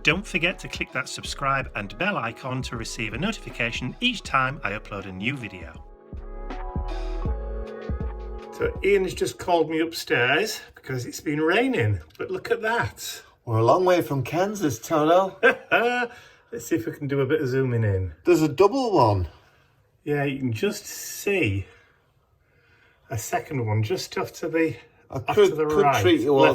Don't forget to click that subscribe and bell icon to receive a notification each time I upload a new video. So Ian's just called me upstairs because it's been raining, but look at that. We're a long way from Kansas, Toto. Let's see if we can do a bit of zooming in. There's a double one. Yeah, you can just see a second one just off to the right. Treat you all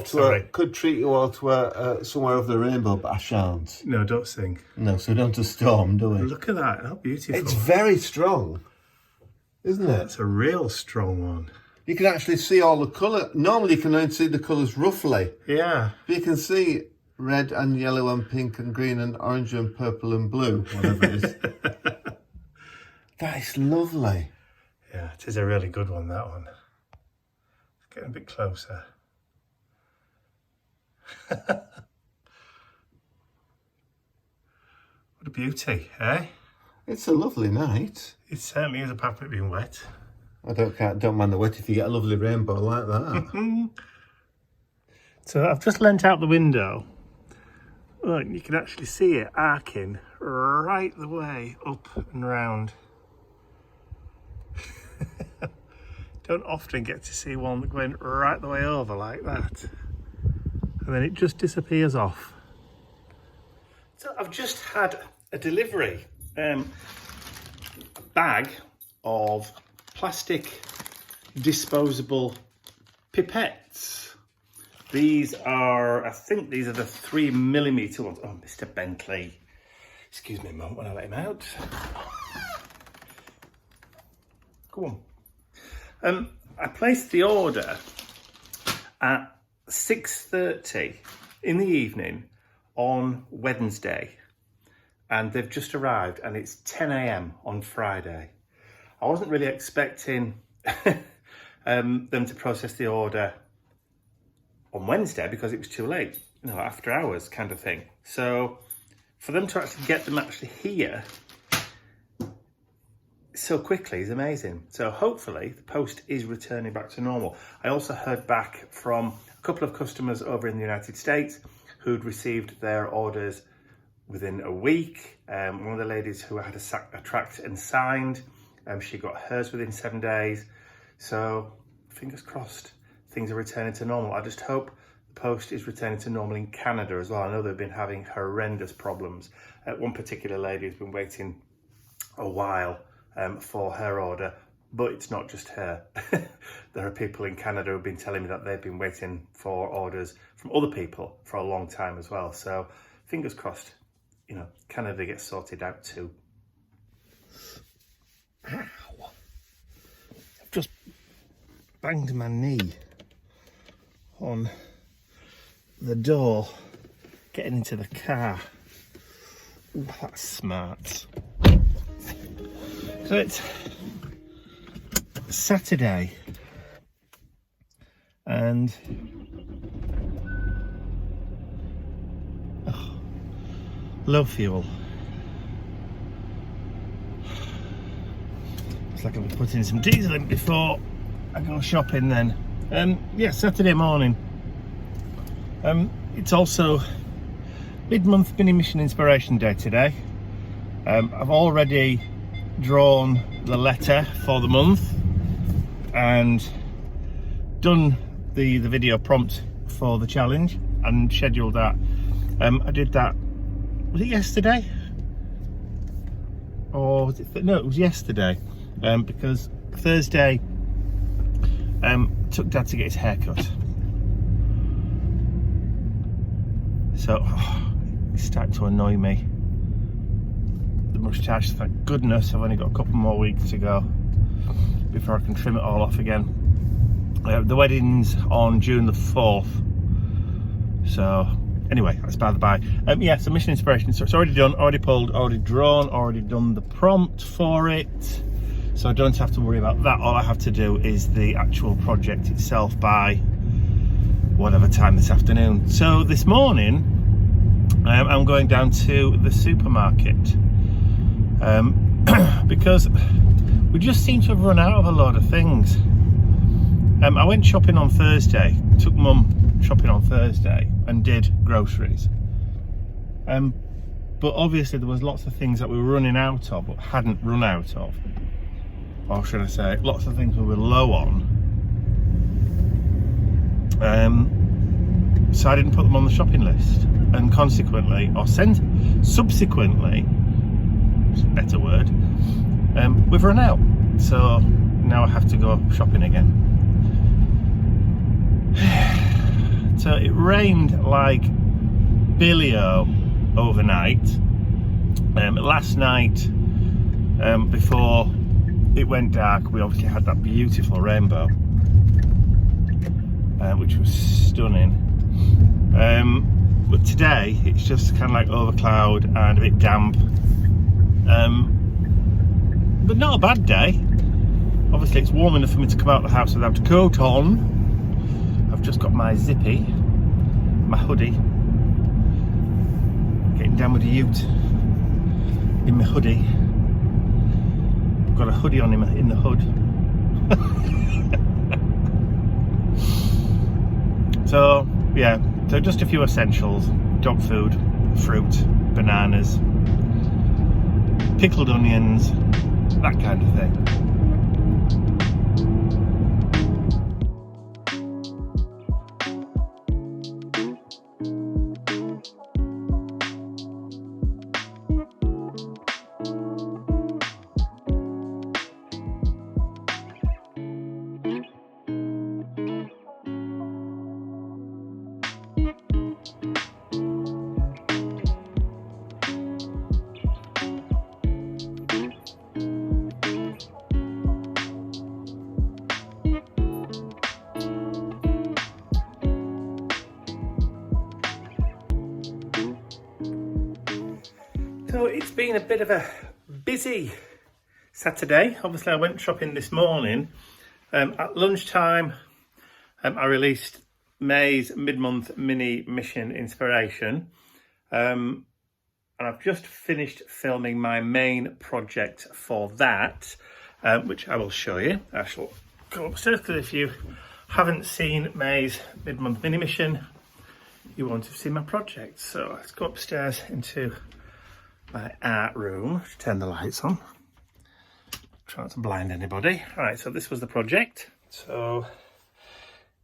could treat you all to somewhere over the rainbow, but I shan't. No, don't sing. No, so don't a storm, do we? Look at that, how beautiful. It's very strong, isn't it? It's a real strong one. You can actually see all the colour. Normally you can only see the colours roughly. Yeah. But you can see red and yellow and pink and green and orange and purple and blue, whatever it is. That is lovely. Yeah, it is a really good one, that one. It's getting a bit closer. What a beauty, eh? It's a lovely night. It certainly is, apart from it being wet. I don't mind the wet if you get a lovely rainbow like that. So I've just leant out the window. Look, you can actually see it arcing right the way up and round. Don't often get to see one going right the way over like that. And then it just disappears off. So I've just had a delivery. A bag of plastic disposable pipettes. These are, I think these are the 3mm ones. Oh, Mr Bentley. Excuse me a moment when I let him out. Go on. I placed the order at 6:30 in the evening on Wednesday, and they've just arrived, and it's 10 AM on Friday. I wasn't really expecting them to process the order on Wednesday because it was too late, you know, after hours kind of thing. So for them to actually get them here so quickly is amazing. So hopefully the post is returning back to normal. I also heard back from a couple of customers over in the United States who'd received their orders within a week. One of the ladies who had a tracked and signed, she got hers within 7 days. So fingers crossed, things are returning to normal. I just hope the post is returning to normal in Canada as well. I know they've been having horrendous problems. One particular lady has been waiting a while for her order, but it's not just her. There are people in Canada who've been telling me that they've been waiting for orders from other people for a long time as well. So fingers crossed, you know, Canada gets sorted out too. Ow. I've just banged my knee on the door getting into the car. Ooh, that's smart. So it's Saturday and low fuel. It's like I'll be putting some diesel in before I go shopping then. Yeah, Saturday morning. It's also mid-month mini mission inspiration day today. I've already drawn the letter for the month and done the video prompt for the challenge and scheduled that. I did that, was it yesterday? Or was it, no, it was yesterday, because Thursday took Dad to get his hair cut. So it's starting to annoy me. The moustache, thank goodness I've only got a couple more weeks to go before I can trim it all off again. The wedding's on June the 4th, so anyway, that's by the by. Yeah, so mission inspiration, so it's already done, already pulled, already drawn, already done the prompt for it, so I don't have to worry about that. All I have to do is the actual project itself by whatever time this afternoon. So this morning I'm going down to the supermarket because we just seem to have run out of a lot of things. I went shopping on Thursday, took Mum shopping on Thursday and did groceries. But obviously there was lots of things that we were running out of but hadn't run out of, or should I say lots of things we were low on. So I didn't put them on the shopping list, and consequently, or subsequently, which is a better word, we've run out. So now I have to go shopping again. So it rained like Billy-o overnight. Last night, before it went dark, we obviously had that beautiful rainbow, which was stunning. But today it's just kind of like overcloud and a bit damp, but not a bad day. Obviously it's warm enough for me to come out of the house without a coat on. I've just got my zippy, my hoodie, getting down with the ute in my hoodie. I've got a hoodie on in the hood. So yeah, so just a few essentials: dog food, fruit, bananas, pickled onions, that kind of thing. So it's been a bit of a busy Saturday. Obviously I went shopping this morning. At lunchtime I released May's mid-month mini mission inspiration, and I've just finished filming my main project for that, which I will show you. I shall go upstairs because if you haven't seen May's mid-month mini mission, you won't have seen my project. So let's go upstairs into my art room. Turn the lights on. Try not to blind anybody. All right, so this was the project. So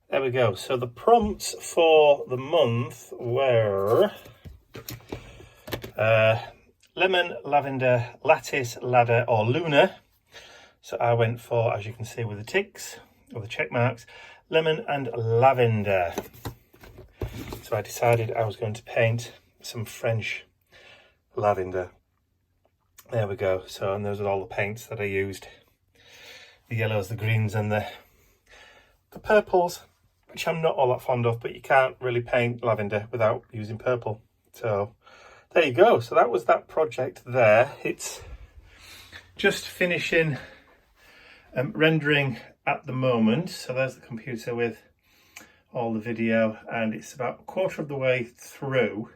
there we go. So the prompts for the month were lemon, lavender, lattice, ladder or lunar. So I went for, as you can see with the ticks or the check marks, lemon and lavender. So I decided I was going to paint some French lavender. There we go. So, and those are all the paints that I used: the yellows, the greens and the purples, which I'm not all that fond of, but you can't really paint lavender without using purple. So there you go. So that was that project there. It's just finishing rendering at the moment. So there's the computer with all the video, and it's about a quarter of the way through.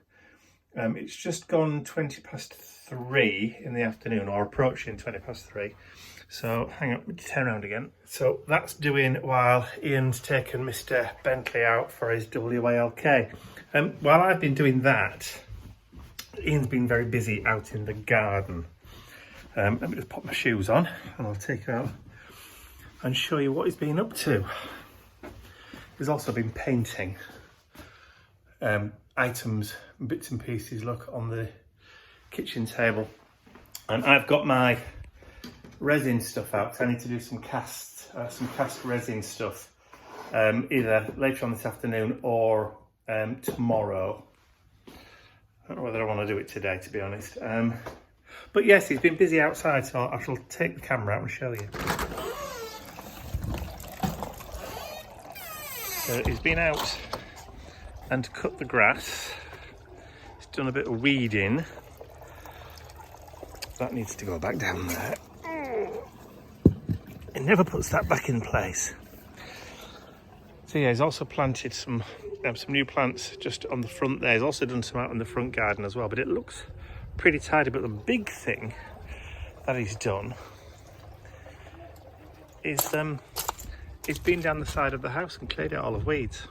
It's just gone 3:20 in the afternoon, or approaching 3:20. So hang on, turn around again. So that's doing while Ian's taken Mr Bentley out for his WALK. While I've been doing that, Ian's been very busy out in the garden. Let me just pop my shoes on and I'll take you out and show you what he's been up to. He's also been painting items, bits and pieces, look, on the kitchen table. And I've got my resin stuff out, because I need to do some cast resin stuff, either later on this afternoon or tomorrow. I don't know whether I want to do it today, to be honest. But yes, he's been busy outside, so I shall take the camera out and show you. So he's been out and cut the grass. He's done a bit of weeding. That needs to go back down there. He never puts that back in place. So yeah, he's also planted some new plants just on the front there. He's also done some out in the front garden as well, but it looks pretty tidy. But the big thing that he's done is he's been down the side of the house and cleared out all of weeds.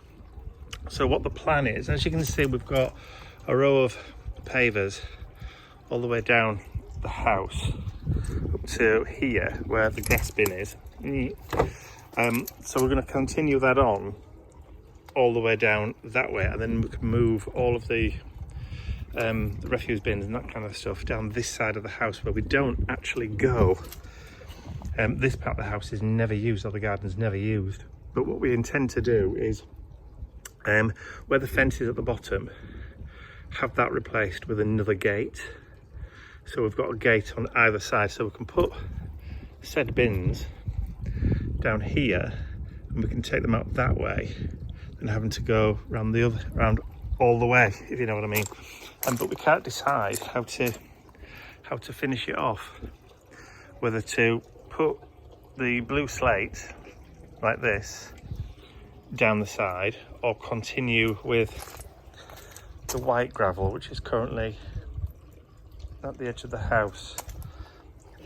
So what the plan is, as you can see, we've got a row of pavers all the way down the house up to here where the gas bin is. So we're going to continue that on all the way down that way, and then we can move all of the refuse bins and that kind of stuff down this side of the house where we don't actually go. This part of the house is never used, or the garden's never used. But what we intend to do is, where the fence is at the bottom, have that replaced with another gate. So we've got a gate on either side, so we can put said bins down here, and we can take them out that way, than having to go round all the way, if you know what I mean. But we can't decide how to finish it off, whether to put the blue slate like this down the side, or continue with the white gravel, which is currently at the edge of the house.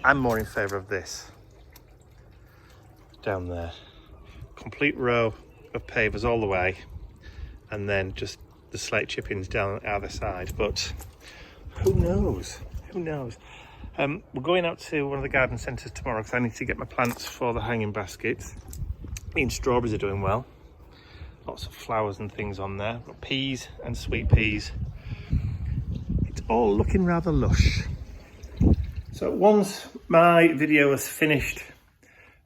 I'm more in favour of this down there. Complete row of pavers all the way, and then just the slate chippings down either side. But who knows? Who knows? We're going out to one of the garden centres tomorrow because I need to get my plants for the hanging baskets. Me and strawberries are doing well. Lots of flowers and things on there. Got peas and sweet peas. It's all looking rather lush. So once my video is finished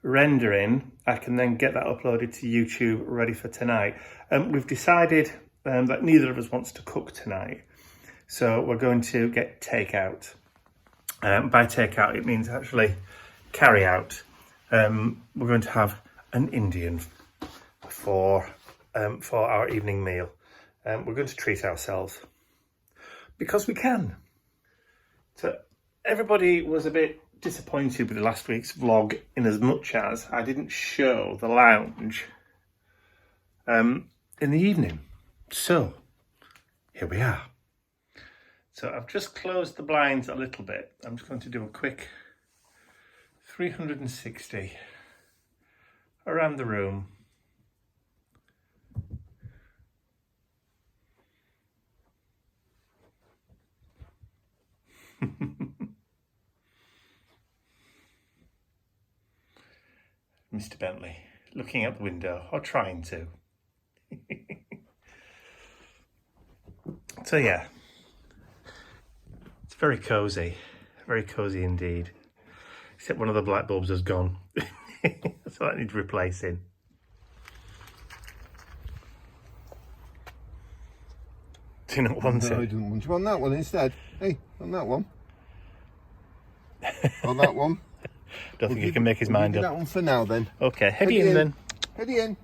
rendering, I can then get that uploaded to YouTube ready for tonight. We've decided that neither of us wants to cook tonight, so we're going to get takeout. By takeout, it means actually carry out. We're going to have an Indian for our evening meal. We're going to treat ourselves because we can. So everybody was a bit disappointed with last week's vlog, in as much as I didn't show the lounge in the evening. So here we are. So I've just closed the blinds a little bit. I'm just going to do a quick 360 around the room. Mr Bentley looking out the window, or trying to. So yeah, it's very cozy indeed. Except one of the black bulbs has gone, so that needs replacing. Do you not want it? No, I didn't want. Do you want that one instead? Hey, on that one. On that one. Don't think he can make his mind up. That one for now then. Okay, head in then. Head in.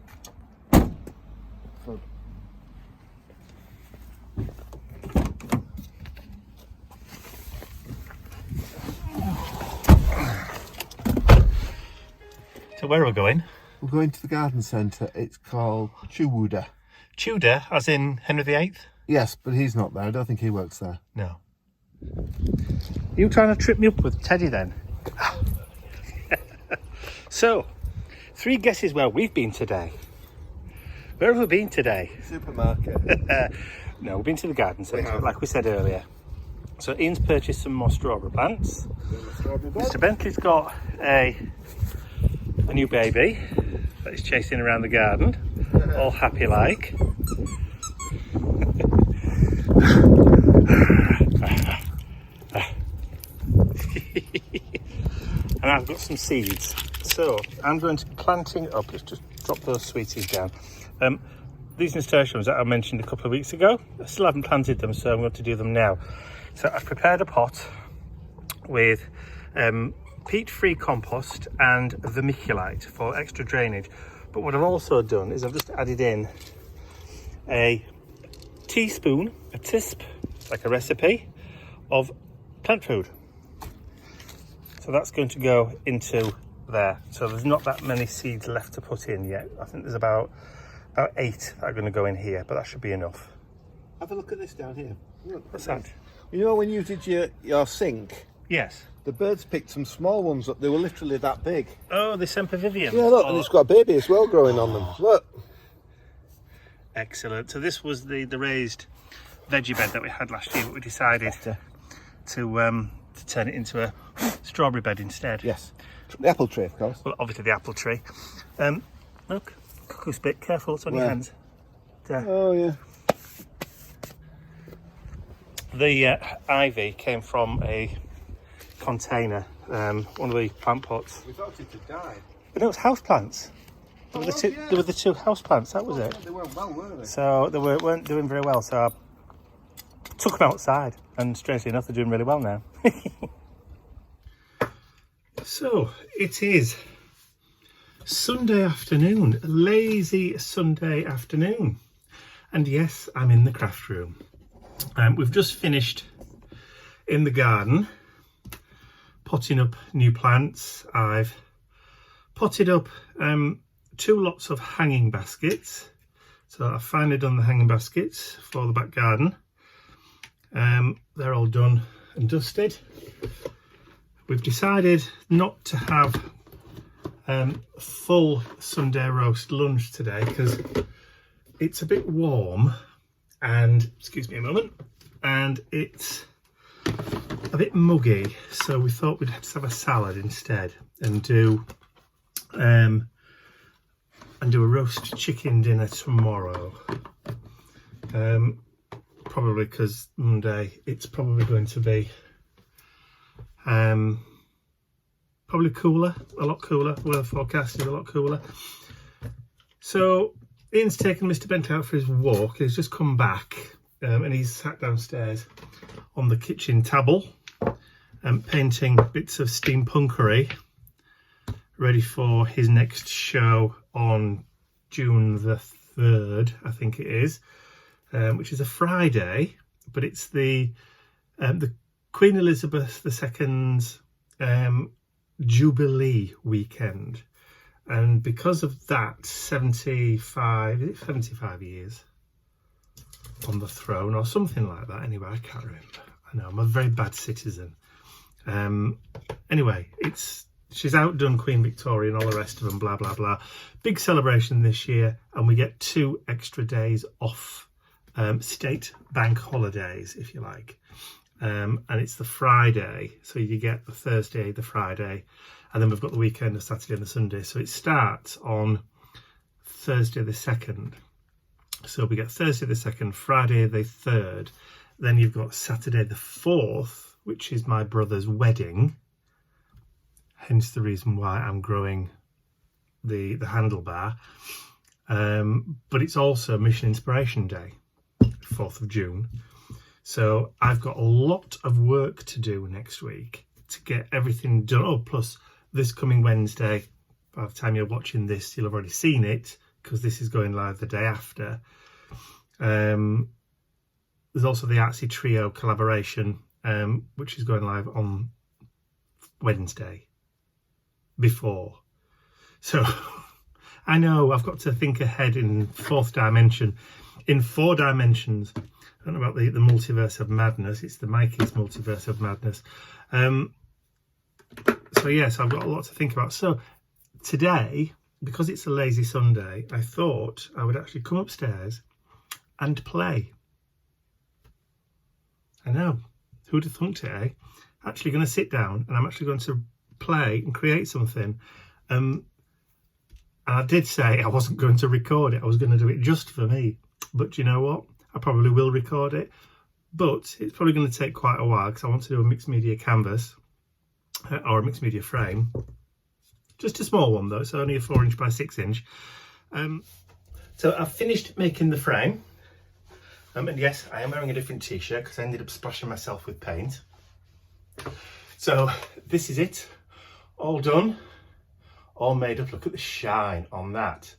So where are we going? We're going to the garden centre. It's called Tudor. Tudor, as in Henry VIII? Yes, but he's not there. I don't think he works there. No. Are you trying to trip me up with Teddy then? So, 3 guesses where we've been today. Where have we been today? Supermarket. No, we've been to the garden centre, like we said earlier. So Ian's purchased some more strawberry plants. Mr Bentley's got a new baby that he's chasing around the garden, all happy like. And I've got some seeds, so I'm going to be planting up. Let's just drop those sweeties down. These nasturtiums that I mentioned a couple of weeks ago, I still haven't planted them, so I'm going to do them now. So I've prepared a pot with peat-free compost and vermiculite for extra drainage. But what I've also done is I've just added in a teaspoon, a tisp, like a recipe, of plant food. So that's going to go into there. So there's not that many seeds left to put in yet. I think there's about 8 that are going to go in here, but that should be enough. Have a look at this down here. Look, What's that? You know when you did your sink? Yes. The birds picked some small ones up. They were literally that big. Oh, the Sempervivium. Yeah, look, and it's got a baby as well growing on them. Look. Excellent. So this was the raised veggie bed that we had last year, but we decided to turn it into a strawberry bed instead. Yes, the apple tree, of course. Well, obviously the apple tree. Look, cuckoo spit, careful, it's on your Where? hands. There. Oh yeah. The ivy came from a container, one of the plant pots. We thought it had died. But no, it was house plants. There were the two house plants, that was it. They weren't well, were they? So they weren't doing very well, so I took them outside, and strangely enough, they're doing really well now. So it is Sunday afternoon, a lazy Sunday afternoon, and yes, I'm in the craft room. We've just finished in the garden potting up new plants. I've potted up 2 lots of hanging baskets, so I've finally done the hanging baskets for the back garden. They're all done and dusted. We've decided not to have full Sunday roast lunch today because it's a bit warm and, excuse me a moment, and it's a bit muggy, so we thought we'd just have a salad instead and do a roast chicken dinner tomorrow. Probably because Monday it's probably going to be probably cooler, a lot cooler. Weather forecast is a lot cooler. So Ian's taken Mr Bentley out for his walk. He's just come back and he's sat downstairs on the kitchen table painting bits of steampunkery, ready for his next show on June the 3rd, I think it is, which is a Friday, but it's the Queen Elizabeth II's Jubilee weekend. And because of that, 75 years on the throne or something like that. Anyway, I can't remember. I know, I'm a very bad citizen. Anyway, she's outdone Queen Victoria and all the rest of them, blah, blah, blah. Big celebration this year, and we get 2 extra days off, state bank holidays, if you like. And it's the Friday, so you get the Thursday, the Friday, and then we've got the weekend, the Saturday and the Sunday. So it starts on Thursday the 2nd. So we get Thursday the 2nd, Friday the 3rd. Then you've got Saturday the 4th, which is my brother's wedding. Hence the reason why I'm growing the handlebar. But it's also Mission Inspiration Day, 4th of June. So I've got a lot of work to do next week to get everything done. Oh, plus this coming Wednesday, by the time you're watching this, you'll have already seen it because this is going live the day after. There's also the Artsy Trio collaboration, which is going live on Wednesday before. So I know I've got to think ahead in 4th dimension, in 4 dimensions. I don't know about the multiverse of madness. It's the Mikey's multiverse of madness. So yes, I've got a lot to think about. So today, because it's a lazy Sunday, I thought I would actually come upstairs and play. I know, who'd have thunk it, eh? Actually going to sit down and I'm actually going to play and create something. And I did say I wasn't going to record it. I was going to do it just for me. But you know what? I probably will record it. But it's probably going to take quite a while because I want to do a mixed media canvas or a mixed media frame. Just a small one though. It's only a 4" by 6". So I've finished making the frame. And yes, I am wearing a different t-shirt because I ended up splashing myself with paint. So this is it. All done. All made up. Look at the shine on that.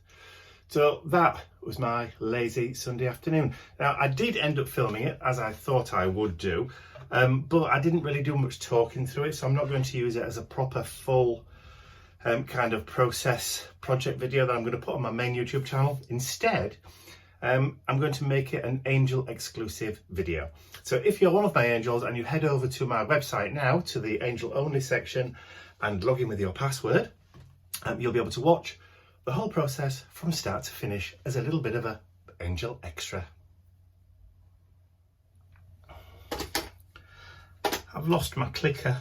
So that was my lazy Sunday afternoon. Now, I did end up filming it as I thought I would do, but I didn't really do much talking through it, so I'm not going to use it as a proper full kind of process project video that I'm going to put on my main YouTube channel. Instead, I'm going to make it an angel exclusive video. So if you're one of my angels and you head over to my website now, to the angel only section, and log in with your password, you'll be able to watch the whole process from start to finish as a little bit of a angel extra. I've lost my clicker.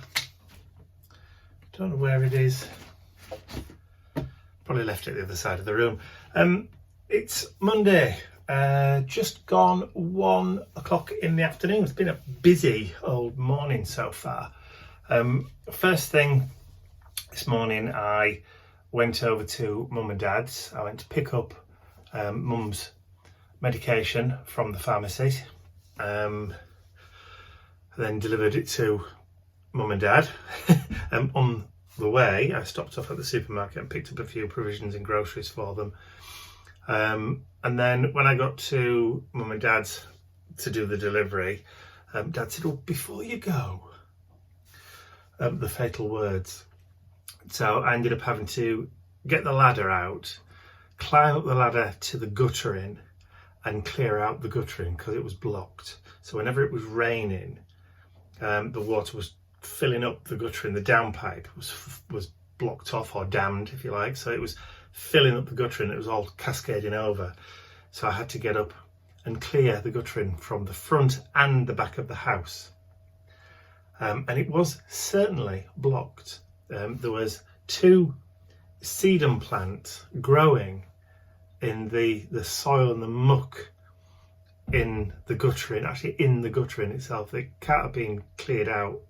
Don't know where it is. Probably left it at the other side of the room. It's Monday, just gone 1 o'clock in the afternoon. It's been a busy old morning so far. First thing this morning, I went over to Mum and Dad's. I went to pick up Mum's medication from the pharmacy. Then delivered it to Mum and Dad. On the way, I stopped off at the supermarket and picked up a few provisions and groceries for them. And then when I got to Mum and Dad's to do the delivery, Dad said, "Oh, before you go," the fatal words. So I ended up having to get the ladder out, climb up the ladder to the guttering and clear out the guttering because it was blocked. So whenever it was raining, the water was filling up the guttering. The downpipe was blocked off, or dammed if you like, so it was filling up the guttering. It was all cascading over, so I had to get up and clear the guttering from the front and the back of the house, and it was certainly blocked. There was 2 sedum plants growing in the soil and the muck in the guttering, actually in the guttering itself. They can't have been cleared out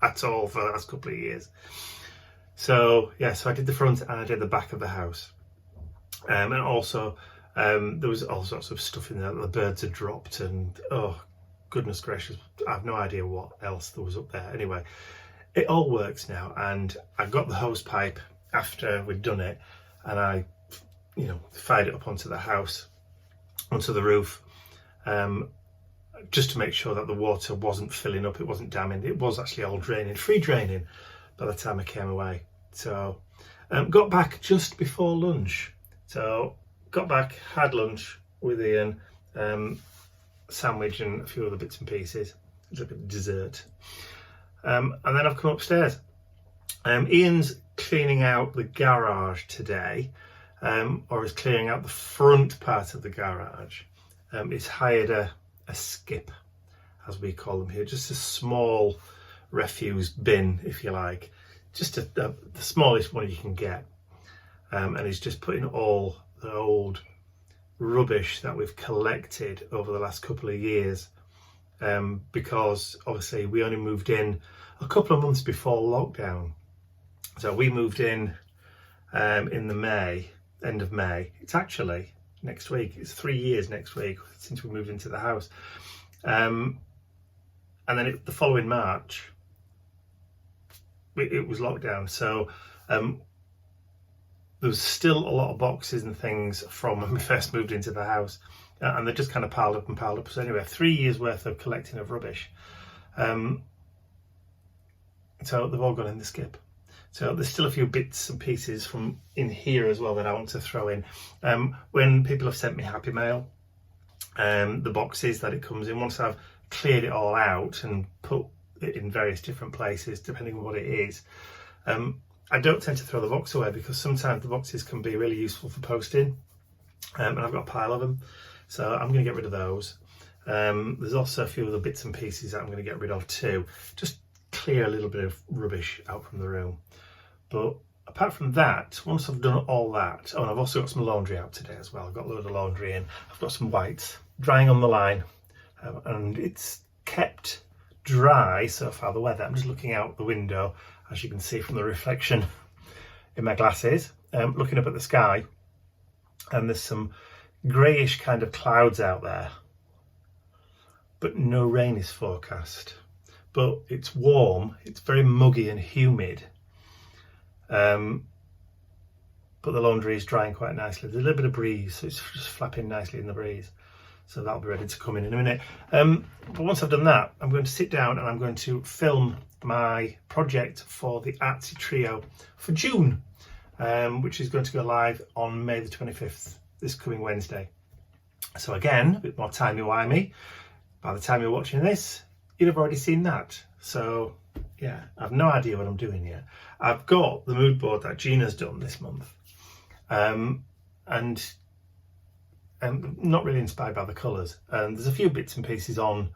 at all for the last couple of years. So yeah, so I did the front and I did the back of the house, and also there was all sorts of stuff in there that the birds had dropped, and oh goodness gracious, I have no idea what else there was up there. Anyway, it all works now, and I got the hose pipe after we'd done it, and I, fired it up onto the house, onto the roof, just to make sure that the water wasn't filling up, it wasn't damming. It was actually all draining, free draining by the time I came away. So got back just before lunch. So got back, had lunch with Ian, sandwich and a few other bits and pieces, a little bit of dessert. And then I've come upstairs. Ian's cleaning out the garage today, or is clearing out the front part of the garage. He's hired a skip, as we call them here, just a small refuse bin, if you like, just the smallest one you can get. And he's just putting all the old rubbish that we've collected over the last couple of years, because obviously we only moved in a couple of months before lockdown. So we moved in the end of May. It's actually next week. It's 3 years next week since we moved into the house. And then the following March, it was lockdown. So there was still a lot of boxes and things from when we first moved into the house. And they just kind of piled up and piled up. So anyway, 3 years worth of collecting of rubbish. So they've all gone in the skip. So there's still a few bits and pieces from in here as well that I want to throw in. When people have sent me Happy Mail, the boxes that it comes in, once I've cleared it all out and put it in various different places, depending on what it is, I don't tend to throw the box away, because sometimes the boxes can be really useful for posting, and I've got a pile of them. So I'm going to get rid of those. There's also a few other bits and pieces that I'm going to get rid of too. Just clear a little bit of rubbish out from the room. But apart from that, once I've done all that, and I've also got some laundry out today as well. I've got a load of laundry in. I've got some whites drying on the line, and it's kept dry so far, the weather. I'm just looking out the window, as you can see from the reflection in my glasses, looking up at the sky, and there's some greyish kind of clouds out there, but no rain is forecast. But it's warm, it's very muggy and humid, but the laundry is drying quite nicely. There's a little bit of breeze, so it's just flapping nicely in the breeze, so that'll be ready to come in a minute. But once I've done that, I'm going to sit down and I'm going to film my project for the Artsy Trio for June, which is going to go live on May the 25th, this coming Wednesday. So again, a bit more timey-wimey. By the time you're watching this, you'd have already seen that. So yeah, I've no idea what I'm doing yet. I've got the mood board that Gina's done this month, and I'm not really inspired by the colours. There's a few bits and pieces on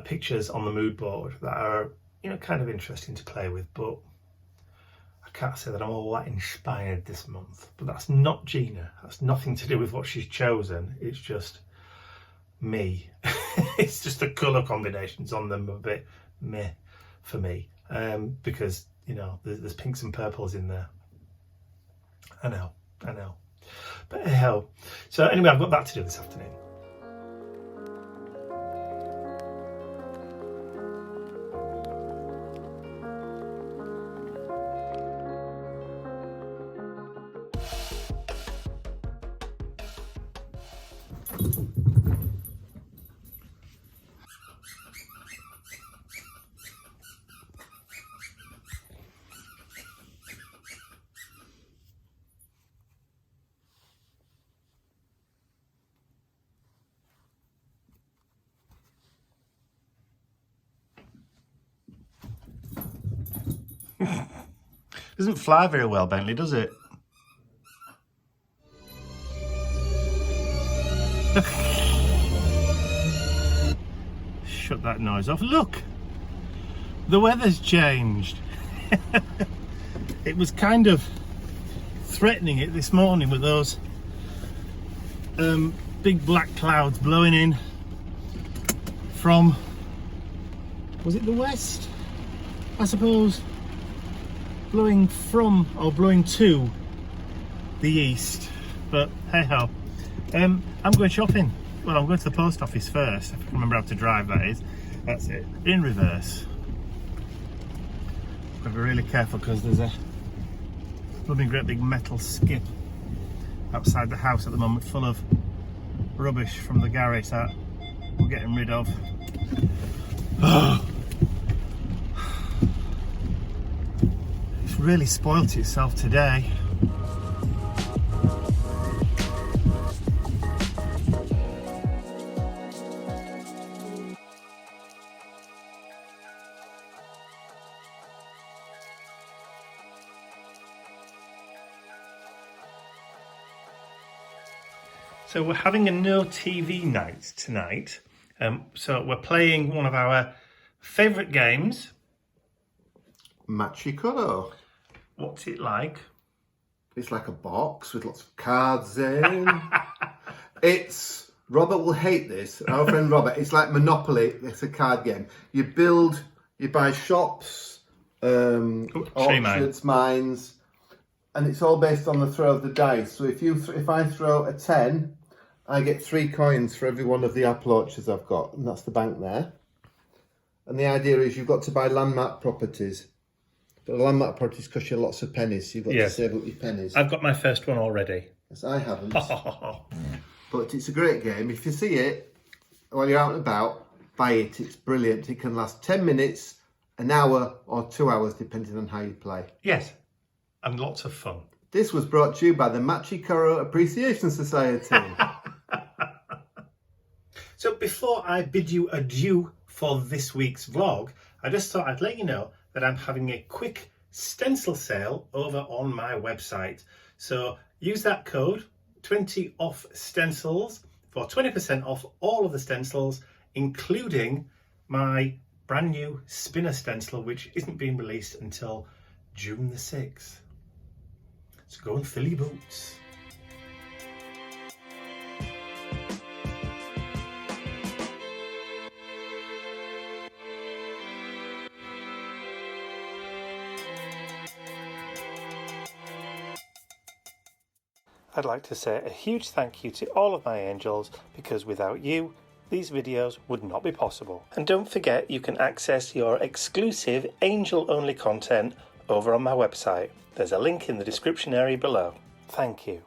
pictures on the mood board that are, you know, kind of interesting to play with, but I can't say that I'm all that inspired this month. But that's not Gina. That's nothing to do with what she's chosen. It's just me. It's just the colour combinations on them are a bit meh for me, because, you know, there's pinks and purples in there. I know. But hell. So anyway, I've got that to do this afternoon. Doesn't fly very well, Bentley, does it? Shut that noise off. Look! The weather's changed. It was kind of threatening it this morning with those big black clouds blowing in from, was it the west? I suppose. Blowing from or blowing to the east, but hey ho. I'm going shopping. Well, I'm going to the post office first. If I can remember how to drive, that is. That's it. In reverse. Got to be really careful because there's a blooming great big metal skip outside the house at the moment, full of rubbish from the garage that we're getting rid of. It's really spoilt itself today. So we're having a no TV night tonight. So we're playing one of our favourite games. Machikoro. What's it like? It's like a box with lots of cards in. It's, Robert will hate this, our friend Robert, it's like Monopoly, it's a card game. You buy shops, orchards, mines, and it's all based on the throw of the dice. So if I throw a 10, I get 3 coins for every one of the apple orchards I've got, and that's the bank there. And the idea is you've got to buy landmark properties. But the landmark properties cost you lots of pennies, so you've got to save up your pennies. I've got my first one already. Yes, I haven't. But it's a great game. If you see it while you're out and about, buy it. It's brilliant. It can last 10 minutes, an hour, or 2 hours, depending on how you play. Yes, and lots of fun. This was brought to you by the Machikoro Appreciation Society. So before I bid you adieu for this week's vlog, I just thought I'd let you know that I'm having a quick stencil sale over on my website. So use that code 20 off stencils for 20% off all of the stencils, including my brand new spinner stencil, which isn't being released until June the 6th. So go and fill your boots. I'd like to say a huge thank you to all of my angels, because without you, these videos would not be possible. And don't forget, you can access your exclusive angel-only content over on my website. There's a link in the description area below. Thank you.